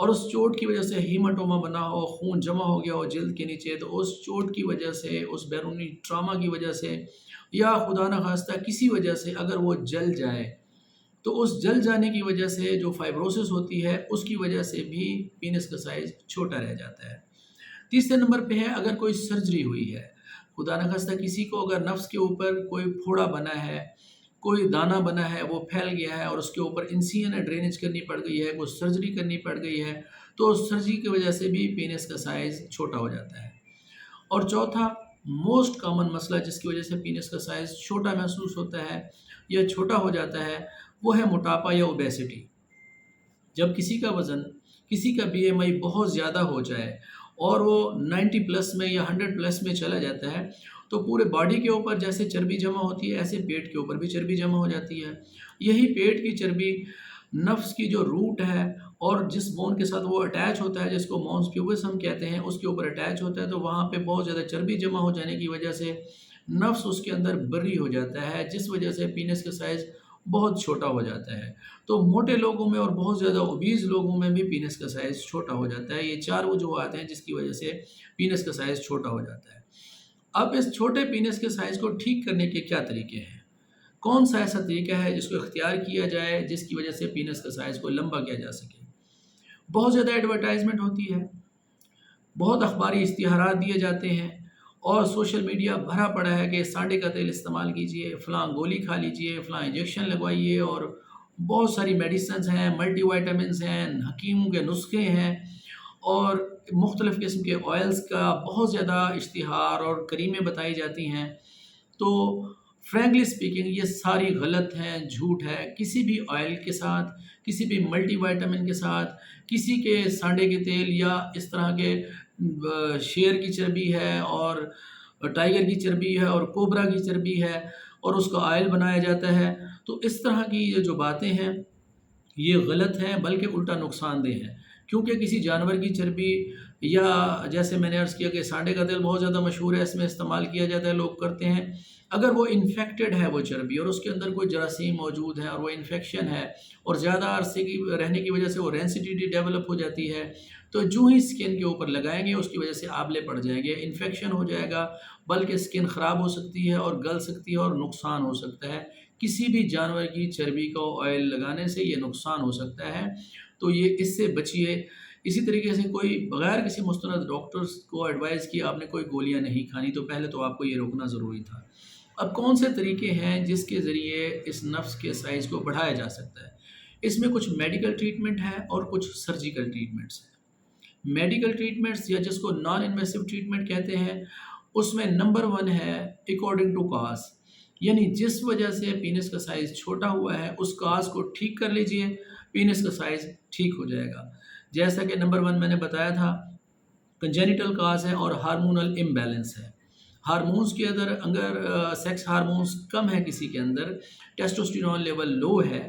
اور اس چوٹ کی وجہ سے ہیماٹوما بنا ہو، خون جمع ہو گیا ہو جلد کے نیچے، تو اس چوٹ کی وجہ سے، اس بیرونی ٹراما کی وجہ سے، یا خدا نخواستہ کسی وجہ سے اگر وہ جل جائے، تو اس جل جانے کی وجہ سے جو فائبروسس ہوتی ہے اس کی وجہ سے بھی پینس کا سائز چھوٹا رہ جاتا ہے۔ تیسرے نمبر پہ ہے اگر کوئی سرجری ہوئی ہے، خدا نخواستہ کسی کو اگر نفس کے اوپر کوئی پھوڑا بنا ہے، کوئی دانہ بنا ہے، وہ پھیل گیا ہے اور اس کے اوپر انسین ڈرینج کرنی پڑ گئی ہے، کوئی سرجری کرنی پڑ گئی ہے، تو اس سرجری کی وجہ سے بھی پینس کا سائز چھوٹا ہو جاتا ہے۔ اور چوتھا موسٹ کامن مسئلہ جس کی وجہ سے پینس کا سائز چھوٹا محسوس ہوتا ہے یا چھوٹا ہو جاتا ہے، وہ ہے موٹاپا یا اوبیسٹی۔ جب کسی کا وزن، کسی کا بی ایم آئی بہت زیادہ ہو جائے اور وہ 90 پلس میں یا 100 پلس میں چلا جاتا ہے، تو پورے باڈی کے اوپر جیسے چربی جمع ہوتی ہے، ایسے پیٹ کے اوپر بھی چربی جمع ہو جاتی ہے۔ یہی پیٹ کی چربی نفس کی جو روٹ ہے اور جس بون کے ساتھ وہ اٹیچ ہوتا ہے، جس کو مونس پیوبس ہم کہتے ہیں، اس کے اوپر اٹیچ ہوتا ہے، تو وہاں پہ بہت زیادہ چربی جمع ہو جانے کی وجہ سے نفس اس کے اندر بری ہو جاتا ہے، جس وجہ سے پینس کا سائز بہت چھوٹا ہو جاتا ہے۔ تو موٹے لوگوں میں اور بہت زیادہ اوبیز لوگوں میں بھی پینس کا سائز چھوٹا ہو جاتا ہے۔ یہ 4 وجوہات ہیں جس کی وجہ سے پینس کا سائز چھوٹا ہو جاتا ہے۔ اب اس چھوٹے پینس کے سائز کو ٹھیک کرنے کے کیا طریقے ہیں؟ کون سا ایسا طریقہ ہے جس کو اختیار کیا جائے جس کی وجہ سے پینس کا سائز کو لمبا کیا جا سکے؟ بہت زیادہ ایڈورٹائزمنٹ ہوتی ہے، بہت اخباری اشتہارات دیے جاتے ہیں، اور سوشل میڈیا بھرا پڑا ہے کہ سانڈے کا تیل استعمال کیجئے، فلاں گولی کھا لیجئے، فلاں انجیکشن لگوائیے، اور بہت ساری میڈیسنز ہیں، ملٹی وائٹامنز ہیں، حکیموں کے نسخے ہیں، اور مختلف قسم کے آئلز کا بہت زیادہ اشتہار اور کریمیں بتائی جاتی ہیں۔ تو فرینکلی سپیکنگ یہ ساری غلط ہیں، جھوٹ ہے۔ کسی بھی آئل کے ساتھ، کسی بھی ملٹی وائٹامن کے ساتھ، کسی کے سانڈے کے تیل یا اس طرح کے شیر کی چربی ہے اور ٹائیگر کی چربی ہے اور کوبرا کی چربی ہے اور اس کا آئل بنایا جاتا ہے، تو اس طرح کی یہ جو باتیں ہیں یہ غلط ہیں، بلکہ الٹا نقصان دہ ہیں۔ کیونکہ کسی جانور کی چربی، یا جیسے میں نے عرض کیا کہ سانڈے کا تیل بہت زیادہ مشہور ہے، اس میں استعمال کیا جاتا ہے، لوگ کرتے ہیں، اگر وہ انفیکٹڈ ہے وہ چربی اور اس کے اندر کوئی جراثیم موجود ہے اور وہ انفیکشن ہے اور زیادہ عرصے کی رہنے کی وجہ سے وہ رینسٹیٹی ڈیولپ ہو جاتی ہے، تو جو ہی اسکن کے اوپر لگائیں گے اس کی وجہ سے آبلے پڑ جائیں گے، انفیکشن ہو جائے گا، بلکہ اسکن خراب ہو سکتی ہے اور گل سکتی ہے اور نقصان ہو سکتا ہے۔ کسی بھی جانور کی چربی کو آئل لگانے سے یہ نقصان ہو سکتا ہے، تو یہ اس سے بچیے۔ اسی طریقے سے کوئی بغیر کسی مستند ڈاکٹرز کو ایڈوائز کی آپ نے کوئی گولیاں نہیں کھانی، تو پہلے تو آپ کو یہ روکنا ضروری تھا۔ اب کون سے طریقے ہیں جس کے ذریعے اس نفس کے سائز کو بڑھایا جا سکتا ہے؟ اس میں کچھ میڈیکل ٹریٹمنٹ ہے اور کچھ سرجیکل ٹریٹمنٹس ہیں۔ میڈیکل ٹریٹمنٹس یا جس کو نان انویسو ٹریٹمنٹ کہتے ہیں، اس میں نمبر 1 ہے اکارڈنگ ٹو کاز، یعنی جس وجہ سے پینس کا سائز چھوٹا ہوا ہے اس کاز کو ٹھیک کر لیجئے، پینس کا سائز ٹھیک ہو جائے گا۔ جیسا کہ نمبر 1 میں نے بتایا تھا، کنجینیٹل کاز ہے اور ہارمونل امبیلنس ہے۔ ہارمونز کے اندر اگر سیکس ہارمونز کم ہے کسی کے اندر، ٹیسٹوسٹیرون لیول لو ہے،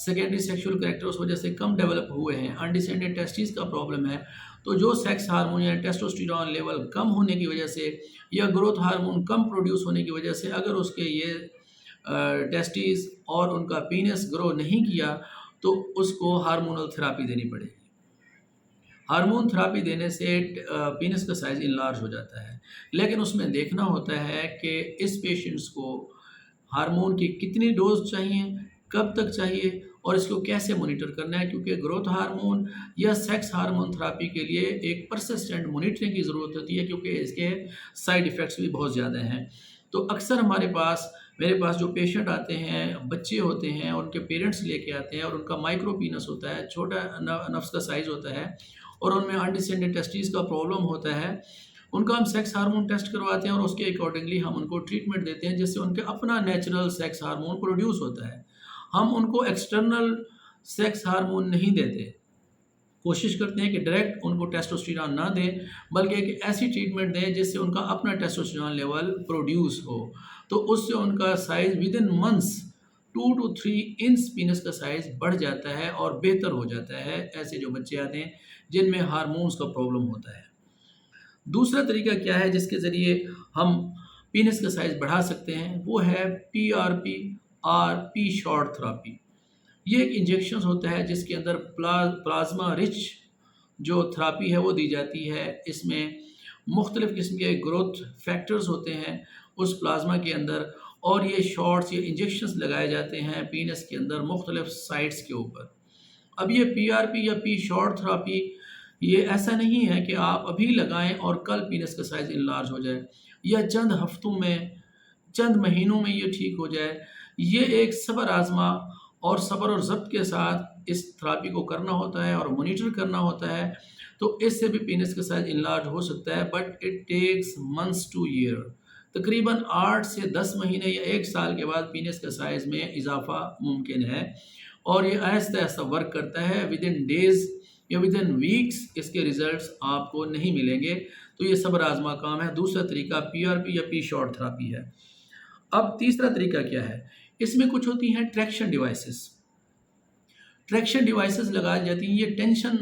سیکنڈری سیکشول کریکٹر اس وجہ سے کم ڈیولپ ہوئے ہیں، انڈیسینڈنٹ ٹیسٹیز کا پرابلم ہے، تو جو سیکس ہارمون یا ٹیسٹوسٹیرون لیول کم ہونے کی وجہ سے یا گروتھ ہارمون کم پروڈیوس ہونے کی وجہ سے اگر اس کے یہ ٹیسٹیز اور ان کا پینس گرو نہیں کیا، تو اس کو ہارمونل تھراپی دینی پڑے گی۔ ہارمون تھراپی دینے سے پینس کا سائز انلارج ہو جاتا ہے، لیکن اس میں دیکھنا ہوتا ہے کہ اس پیشنٹس کو ہارمون کی کتنی ڈوز چاہیے، کب تک چاہیے، اور اس کو کیسے مانیٹر کرنا ہے، کیونکہ گروتھ ہارمون یا سیکس ہارمون تھراپی کے لیے ایک پرسسٹنٹ مانیٹرنگ کی ضرورت ہوتی ہے، کیونکہ اس کے سائیڈ ایفیکٹس بھی بہت زیادہ ہیں۔ تو اکثر میرے پاس جو پیشنٹ آتے ہیں، بچے ہوتے ہیں، ان کے پیرنٹس لے کے آتے ہیں اور ان کا مائکرو پینس ہوتا ہے، چھوٹا نفس کا سائز ہوتا ہے، اور ان میں انڈیسینڈنٹ ٹیسٹیز کا پرابلم ہوتا ہے، ان کا ہم سیکس ہارمون ٹیسٹ کرواتے ہیں اور اس کے اکارڈنگلی ہم ان کو ٹریٹمنٹ دیتے ہیں، جس سے ان کے اپنا نیچرل سیکس ہارمون پروڈیوس ہوتا ہے۔ ہم ان کو ایکسٹرنل سیکس ہارمون نہیں دیتے، کوشش کرتے ہیں کہ ڈائریکٹ ان کو ٹیسٹوسٹیرون نہ دیں، بلکہ ایک ایسی ٹریٹمنٹ دیں جس سے ان کا اپنا ٹیسٹوسٹیرون لیول پروڈیوس ہو، تو اس سے ان کا size within months 2 to 3 inch penis کا سائز بڑھ جاتا ہے اور بہتر ہو جاتا ہے، ایسے جو بچے آتے ہیں جن میں ہارمونز کا پرابلم ہوتا ہے۔ دوسرا طریقہ کیا ہے جس کے ذریعے ہم پینس کا سائز بڑھا سکتے ہیں؟ وہ ہے PRP شارٹ تھراپی۔ یہ ایک انجیکشن ہوتا ہے جس کے اندر پلازما رچ جو تھراپی ہے وہ دی جاتی ہے۔ اس میں مختلف قسم کے گروتھ فیکٹرز ہوتے ہیں اس پلازما کے اندر، اور یہ شاٹس یا انجیکشنز لگائے جاتے ہیں پینس کے اندر مختلف سائٹس کے اوپر۔ اب یہ پی آر پی یا پی شارٹ تھراپی یہ ایسا نہیں ہے کہ آپ ابھی لگائیں اور کل پینس کا سائز انلارج ہو جائے یا چند ہفتوں میں چند مہینوں میں یہ ٹھیک ہو جائے۔ یہ ایک صبر آزما اور صبر اور ضبط کے ساتھ اس تھراپی کو کرنا ہوتا ہے اور مانیٹر کرنا ہوتا ہے، تو اس سے بھی پینس کا سائز انلارج ہو سکتا ہے، but it takes months to year. تقریباً 8 سے 10 مہینے یا 1 سال کے بعد پینس کا سائز میں اضافہ ممکن ہے، اور یہ آہستہ آہستہ ورک کرتا ہے۔ ود ان ڈیز یا ود ان ویکس اس کے ریزلٹس آپ کو نہیں ملیں گے، تو یہ صبر آزما کام ہے۔ دوسرا طریقہ پی آر پی یا پی شارٹ تھراپی ہے۔ اب تیسرا طریقہ کیا ہے؟ اس میں کچھ ہوتی ہیں ٹریکشن ڈیوائسز۔ ٹریکشن ڈیوائسز لگائی جاتی ہیں، یہ ٹینشن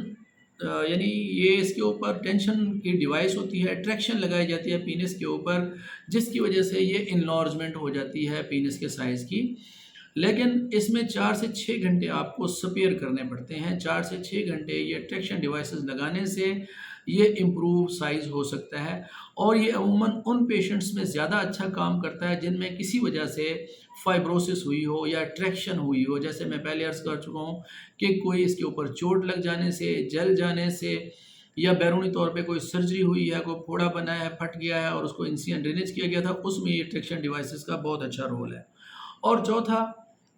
یعنی یہ اس کے اوپر ٹینشن کی ڈیوائس ہوتی ہے، ٹریکشن لگائی جاتی ہے پینس کے اوپر، جس کی وجہ سے یہ انلارجمنٹ ہو جاتی ہے پینس کے سائز کی۔ لیکن اس میں 4 سے 6 گھنٹے آپ کو سپیئر کرنے پڑتے ہیں۔ 4 سے 6 گھنٹے یہ ٹریکشن ڈیوائسز لگانے سے یہ امپروو سائز ہو سکتا ہے، اور یہ عموماً ان پیشنٹس میں زیادہ اچھا کام کرتا ہے جن میں کسی وجہ سے فائبروسس ہوئی ہو یا ٹریکشن ہوئی ہو، جیسے میں پہلے عرض کر چکا ہوں کہ کوئی اس کے اوپر چوٹ لگ جانے سے، جل جانے سے، یا بیرونی طور پہ کوئی سرجری ہوئی ہے، کوئی پھوڑا بنا ہے، پھٹ گیا ہے اور اس کو انسین ڈرینیج کیا گیا تھا، اس میں یہ ٹریکشن ڈیوائسز کا بہت اچھا رول ہے۔ اور چوتھا،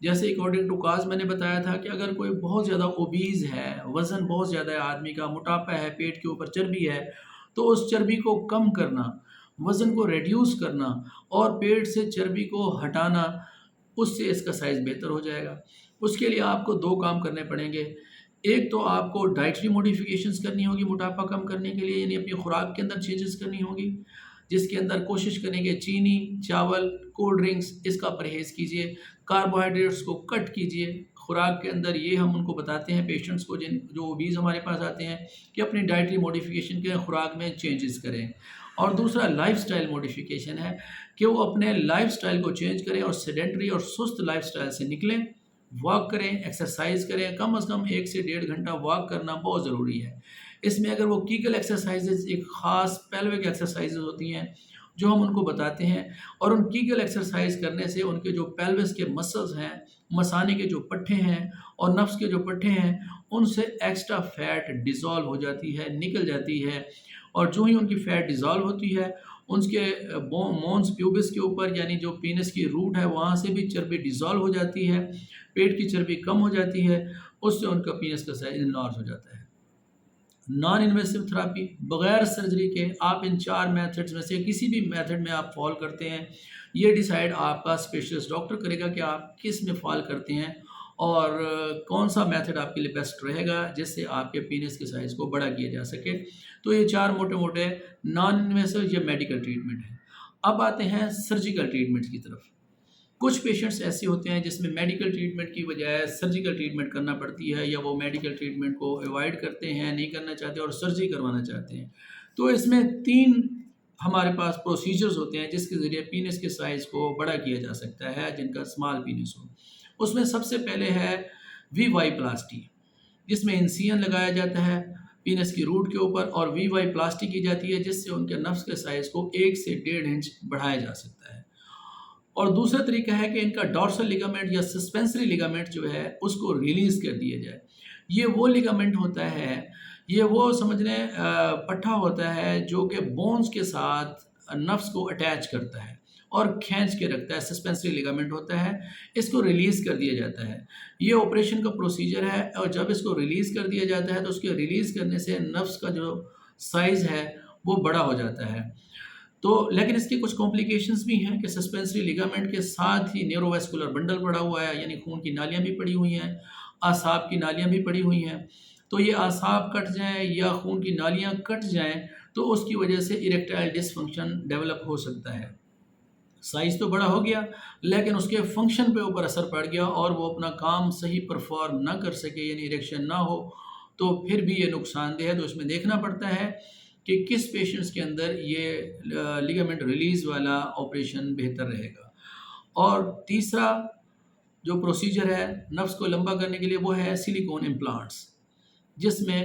جیسے اکارڈنگ ٹو کاز میں نے بتایا تھا کہ اگر کوئی بہت زیادہ اوبیز ہے، وزن بہت زیادہ ہے، آدمی کا موٹاپا ہے، پیٹ کے اوپر چربی ہے، تو اس چربی کو کم کرنا، وزن کو ریڈیوس کرنا اور پیٹ سے چربی کو ہٹانا، اس سے اس کا سائز بہتر ہو جائے گا۔ اس کے لیے آپ کو 2 کام کرنے پڑیں گے۔ ایک تو آپ کو ڈائٹری موڈیفیکیشنز کرنی ہوگی موٹاپا کم کرنے کے لیے، یعنی اپنی خوراک کے اندر چینجز کرنی ہوگی، جس کے اندر کوشش کریں گے چینی، چاول، کولڈ ڈرنکس اس کا پرہیز کیجیے، کاربوہائیڈریٹس کو کٹ کیجیے خوراک کے اندر۔ یہ ہم ان کو بتاتے ہیں پیشنٹس کو جو اوبیز ہمارے پاس آتے ہیں کہ اپنی ڈائٹری موڈیفیکیشن کے خوراک میں چینجز کریں۔ اور دوسرا لائف سٹائل موڈیفیکیشن ہے کہ وہ اپنے لائف سٹائل کو چینج کریں اور سیڈنٹری اور سست لائف سٹائل سے نکلیں، واک کریں، ایکسرسائز کریں، کم از کم 1 سے 1.5 گھنٹہ واک کرنا بہت ضروری ہے۔ اس میں اگر وہ کیگل ایکسرسائزز، ایک خاص پیلوک ایکسرسائزز ہوتی ہیں جو ہم ان کو بتاتے ہیں، اور ان کیگل ایکسرسائز کرنے سے ان کے جو پیلوس کے مسلز ہیں، مثانے کے جو پٹھے ہیں اور نفس کے جو پٹھے ہیں، ان سے ایکسٹرا فیٹ ڈیزالو ہو جاتی ہے، نکل جاتی ہے، اور جو ہی ان کی فیٹ ڈیزالو ہوتی ہے، ان کے مونس پیوبس کے اوپر، یعنی جو پینس کی روٹ ہے وہاں سے بھی چربی ڈیزالو ہو جاتی ہے، پیٹ کی چربی کم ہو جاتی ہے، اس سے ان کا پینس کا سائز انلارج ہو جاتا ہے۔ نان انویسو تھراپی، بغیر سرجری کے آپ ان 4 میتھڈز میں سے کسی بھی میتھڈ میں آپ فال کرتے ہیں، یہ ڈیسائیڈ آپ کا اسپیشلسٹ ڈاکٹر کرے گا کہ آپ کس میں فال کرتے ہیں اور کون سا میتھڈ آپ کے لیے بیسٹ رہے گا جس سے آپ کے پینس کے سائز کو بڑا کیا جا سکے۔ تو یہ 4 موٹے موٹے نان انویسو یا میڈیکل ٹریٹمنٹ ہیں۔ اب آتے ہیں سرجیکل ٹریٹمنٹ کی طرف۔ کچھ پیشنٹس ایسے ہوتے ہیں جس میں میڈیکل ٹریٹمنٹ کی بجائے سرجیکل ٹریٹمنٹ کرنا پڑتی ہے، یا وہ میڈیکل ٹریٹمنٹ کو ایوائڈ کرتے ہیں، نہیں کرنا چاہتے اور سرجری کروانا چاہتے ہیں۔ تو اس میں 3 ہمارے پاس پروسیجرز ہوتے ہیں جس کے ذریعے پینس کے سائز کو بڑا کیا جا سکتا ہے جن کا اسمال پینس ہو۔ اس میں سب سے پہلے ہے وی وائی پلاسٹی، جس میں انسین لگایا جاتا ہے پینس کی روٹ کے اوپر، اور وی وائی پلاسٹی کی جاتی ہے جس سے ان کے نفس کے سائز کو 1 سے 1.5 انچ بڑھایا جا سکتا ہے۔ اور دوسرا طریقہ ہے کہ ان کا ڈورسل لیگامنٹ یا سسپینسری لیگامنٹ جو ہے اس کو ریلیز کر دیا جائے۔ یہ وہ لیگامنٹ ہوتا ہے، یہ وہ سمجھنے پٹھا ہوتا ہے جو کہ بونز کے ساتھ نفس کو اٹیچ کرتا ہے اور کھینچ کے رکھتا ہے، سسپینسری لیگامنٹ ہوتا ہے، اس کو ریلیز کر دیا جاتا ہے۔ یہ آپریشن کا پروسیجر ہے، اور جب اس کو ریلیز کر دیا جاتا ہے تو اس کے ریلیز کرنے سے نفس کا جو سائز ہے وہ بڑا ہو جاتا ہے۔ تو لیکن اس کی کچھ کمپلیکیشنز بھی ہیں کہ سسپینسری لیگامنٹ کے ساتھ ہی نیورو ویسکولر بنڈل پڑا ہوا ہے، یعنی خون کی نالیاں بھی پڑی ہوئی ہیں، اعصاب کی نالیاں بھی پڑی ہوئی ہیں۔ تو یہ اعصاب کٹ جائیں یا خون کی نالیاں کٹ جائیں تو اس کی وجہ سے اریکٹائل ڈس فنکشن ڈیولپ ہو سکتا ہے۔ سائز تو بڑا ہو گیا لیکن اس کے فنکشن پہ اوپر اثر پڑ گیا اور وہ اپنا کام صحیح پرفارم نہ کر سکے، یعنی اریکشن نہ ہو، تو پھر بھی یہ نقصان دہ ہے۔ تو اس میں دیکھنا پڑتا ہے کہ کس پیشنٹس کے اندر یہ لیگامنٹ ریلیز والا آپریشن بہتر رہے گا۔ اور تیسرا جو پروسیجر ہے نفس کو لمبا کرنے کے لیے وہ ہے سلیکون امپلانٹس، جس میں